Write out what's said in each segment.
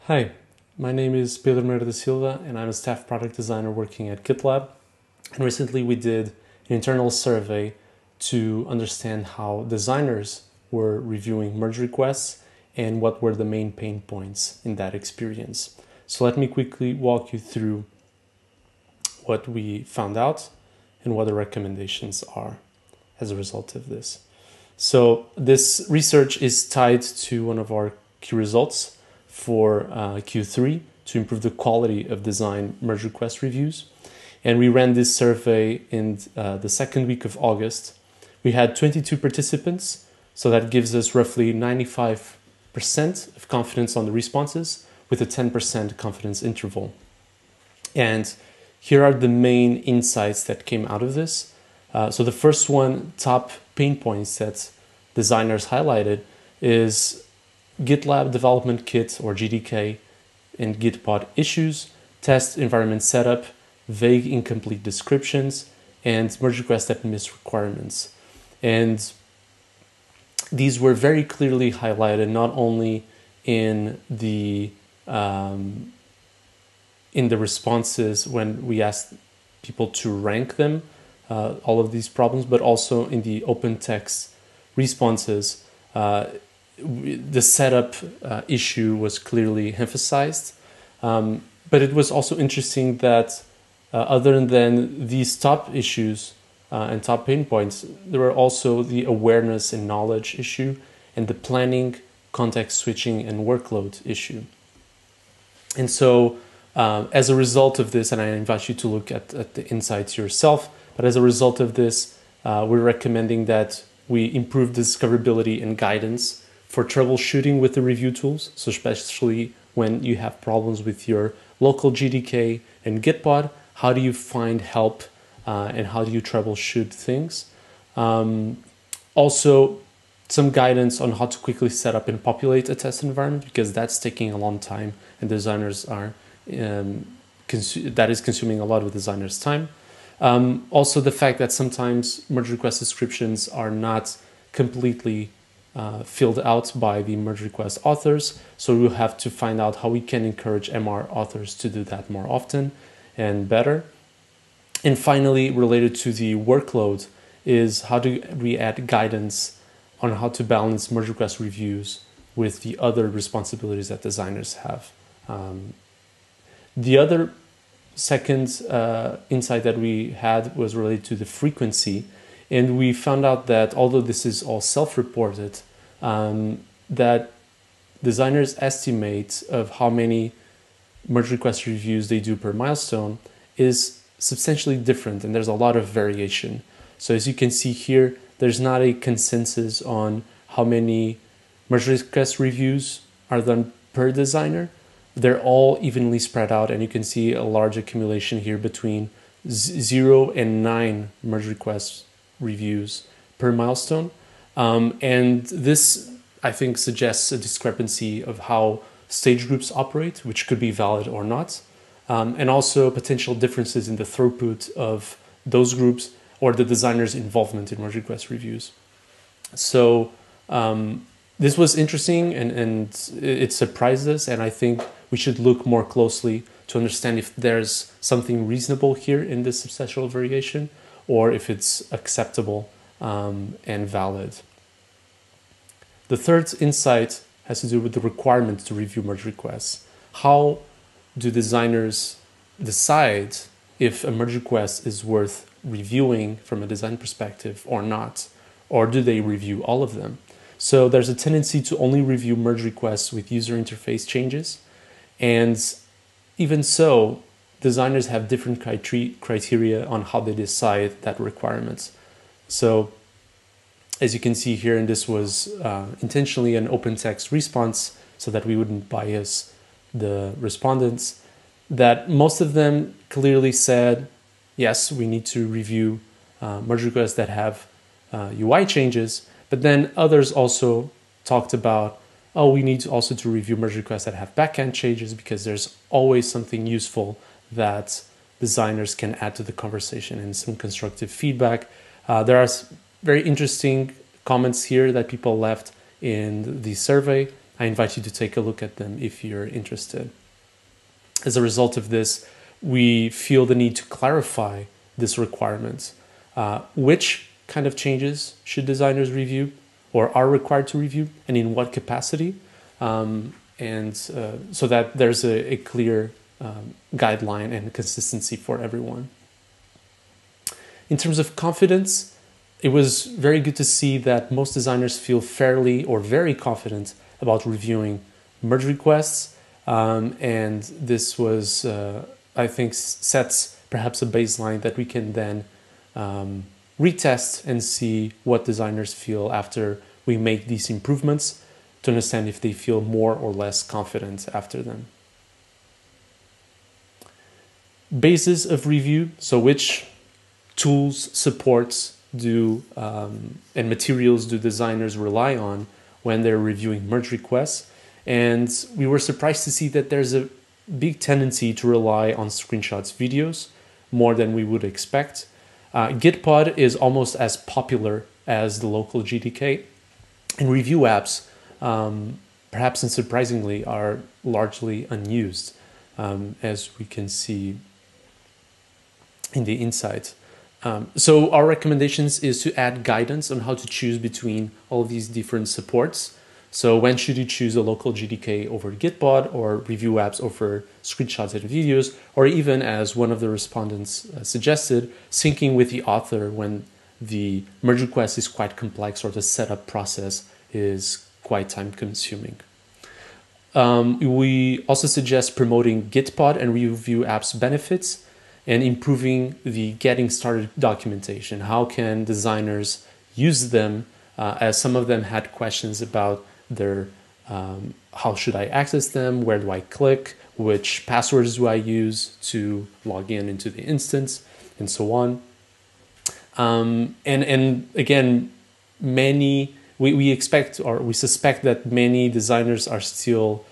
Hi, my name is Pedro Moreira da Silva and I'm a staff product designer working at GitLab. And recently we did an internal survey to understand how designers were reviewing merge requests and what were the main pain points in that experience. So let me quickly walk you through what we found out and what the recommendations are as a result of this. So this research is tied to one of our key results for Q3 to improve the quality of design merge request reviews. And we ran this survey in the second week of August. We had 22 participants, so that gives us roughly 95% of confidence on the responses with a 10% confidence interval. And here are the main insights that came out of this. So the first one, top pain points that designers highlighted is GitLab development kit or GDK and Gitpod issues, test environment setup, vague incomplete descriptions, and merge request that miss requirements. And these were very clearly highlighted not only in the responses when we asked people to rank them, all of these problems, but also in the open text responses. The setup issue was clearly emphasized, but it was also interesting that other than these top issues and top pain points, there were also the awareness and knowledge issue and the planning, context switching, and workload issue. And so as a result of this, and I invite you to look at the insights yourself, but as a result of this, we're recommending that we improve discoverability and guidance for troubleshooting with the review tools, so especially when you have problems with your local GDK and Gitpod, how do you find help and how do you troubleshoot things? Also, some guidance on how to quickly set up and populate a test environment, because that's taking a long time and designers are, that is consuming a lot of designers' time. Also, the fact that sometimes merge request descriptions are not completely filled out by the merge request authors. So we'll have to find out how we can encourage MR authors to do that more often and better. And finally, related to the workload is how do we add guidance on how to balance merge request reviews with the other responsibilities that designers have. The other second insight that we had was related to the frequency. And we found out that although this is all self-reported, that designers' estimate of how many merge request reviews they do per milestone is substantially different, and there's a lot of variation. So as you can see here, there's not a consensus on how many merge request reviews are done per designer. They're all evenly spread out, and you can see a large accumulation here between 0 and 9 merge requests reviews per milestone. And this, I think, suggests a discrepancy of how stage groups operate, which could be valid or not, and also potential differences in the throughput of those groups or the designer's involvement in merge request reviews. So this was interesting and it surprised us, and I think we should look more closely to understand if there's something reasonable here in this substantial variation, or if it's acceptable and valid. The third insight has to do with the requirement to review merge requests. How do designers decide if a merge request is worth reviewing from a design perspective or not? Or do they review all of them? So there's a tendency to only review merge requests with user interface changes. And even so, designers have different criteria on how they decide that requirement. So as you can see here, and this was intentionally an open text response so that we wouldn't bias the respondents, that most of them clearly said, yes, we need to review merge requests that have UI changes, but then others also talked about, oh, we need also to review merge requests that have backend changes, because there's always something useful that designers can add to the conversation and some constructive feedback. There are very interesting comments here that people left in the survey. I invite you to take a look at them if you're interested. As a result of this, we feel the need to clarify this requirement. Which kind of changes should designers review or are required to review, and in what capacity? So that there's a clear guideline and consistency for everyone. In terms of confidence, it was very good to see that most designers feel fairly or very confident about reviewing merge requests. And this was, I think, sets perhaps a baseline that we can then retest and see what designers feel after we make these improvements to understand if they feel more or less confident after them. Basis of review, so which tools, supports and materials do designers rely on when they're reviewing merge requests. And we were surprised to see that there's a big tendency to rely on screenshots videos more than we would expect. Gitpod is almost as popular as the local GTK, and review apps, perhaps unsurprisingly, are largely unused, as we can see in the insights. So our recommendations is to add guidance on how to choose between all these different supports. So when should you choose a local GTK over Gitpod, or review apps over screenshots and videos, or even, as one of the respondents suggested, syncing with the author when the merge request is quite complex or the setup process is quite time consuming. We also suggest promoting Gitpod and review apps benefits and improving the getting started documentation. How can designers use them, as some of them had questions about their how should I access them, where do I click, which passwords do I use to log in into the instance, and so on. And again, we expect, or we suspect, that many designers are still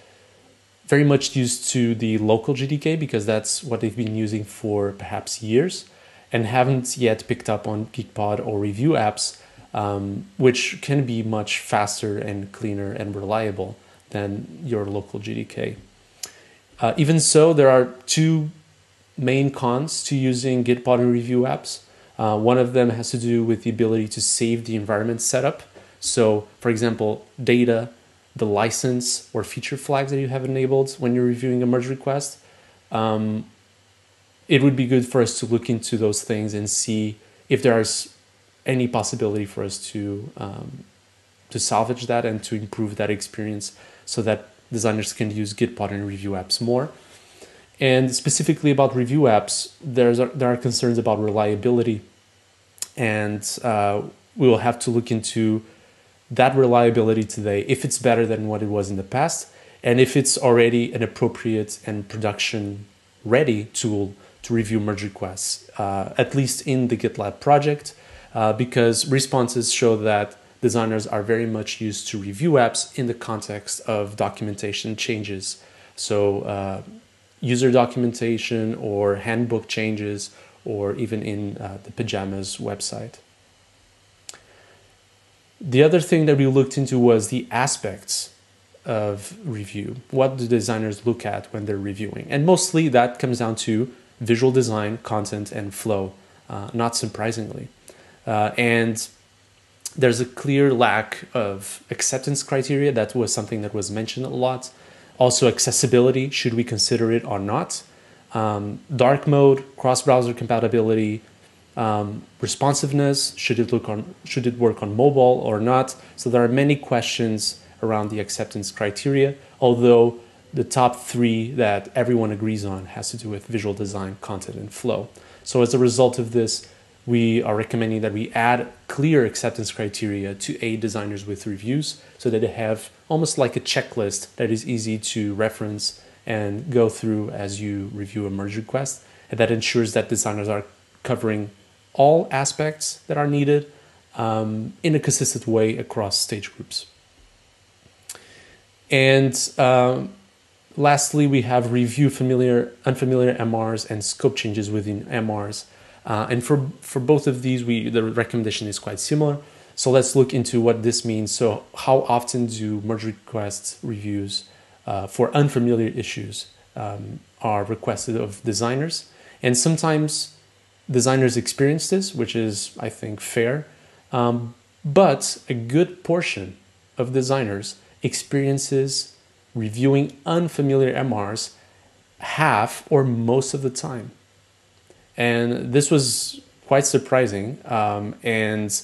very much used to the local GTK because that's what they've been using for perhaps years, and haven't yet picked up on Gitpod or review apps, which can be much faster and cleaner and reliable than your local GTK. Even so, there are two main cons to using Gitpod and review apps. One of them has to do with the ability to save the environment setup. So, for example, data, the license or feature flags that you have enabled when you're reviewing a merge request. It would be good for us to look into those things and see if there's any possibility for us to salvage that and to improve that experience so that designers can use Gitpod and review apps more. And specifically about review apps, there are concerns about reliability, and we will have to look into that reliability today, if it's better than what it was in the past, and if it's already an appropriate and production ready tool to review merge requests, at least in the GitLab project, because responses show that designers are very much used to review apps in the context of documentation changes. So user documentation or handbook changes, or even in the Pajamas website. The other thing that we looked into was the aspects of review. What do designers look at when they're reviewing? And mostly that comes down to visual design, content, and flow, not surprisingly. And there's a clear lack of acceptance criteria. That was something that was mentioned a lot. Also, accessibility, should we consider it or not? Dark mode, cross-browser compatibility, responsiveness, should it work on mobile or not? So there are many questions around the acceptance criteria, although the top three that everyone agrees on has to do with visual design, content, and flow. So as a result of this, we are recommending that we add clear acceptance criteria to aid designers with reviews so that they have almost like a checklist that is easy to reference and go through as you review a merge request, and that ensures that designers are covering all aspects that are needed in a consistent way across stage groups. And lastly, we have review unfamiliar MRs and scope changes within MRs. And for both of these, the recommendation is quite similar. So let's look into what this means. So how often do merge request reviews for unfamiliar issues are requested of designers? And sometimes designers experience this, which is, I think, fair. But a good portion of designers experiences reviewing unfamiliar MRs half or most of the time. And this was quite surprising. And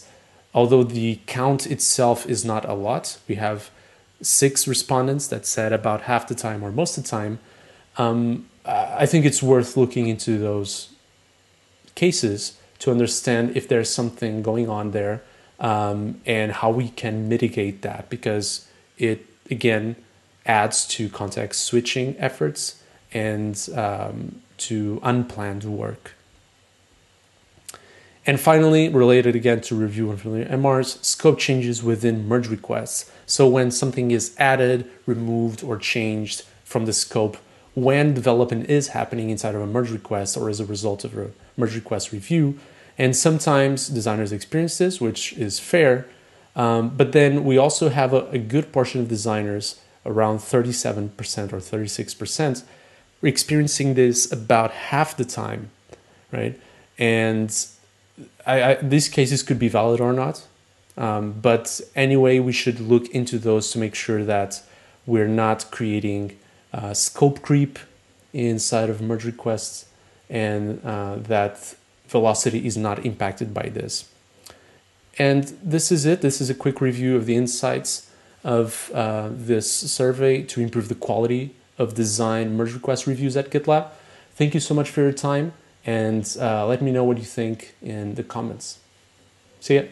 although the count itself is not a lot, we have 6 respondents that said about half the time or most of the time. I think it's worth looking into those cases to understand if there's something going on there, and how we can mitigate that, because it, again, adds to context switching efforts and to unplanned work. And finally, related again to review unfamiliar MRs, scope changes within merge requests. So when something is added, removed, or changed from the scope when development is happening inside of a merge request or as a result of a merge request review. And sometimes designers experience this, which is fair. But then we also have a good portion of designers, around 37% or 36%, experiencing this about half the time, right? And these cases could be valid or not. But anyway, we should look into those to make sure that we're not creating scope creep inside of merge requests, and that velocity is not impacted by this. And this is it. This is a quick review of the insights of this survey to improve the quality of design merge request reviews at GitLab. Thank you so much for your time, and let me know what you think in the comments. See ya.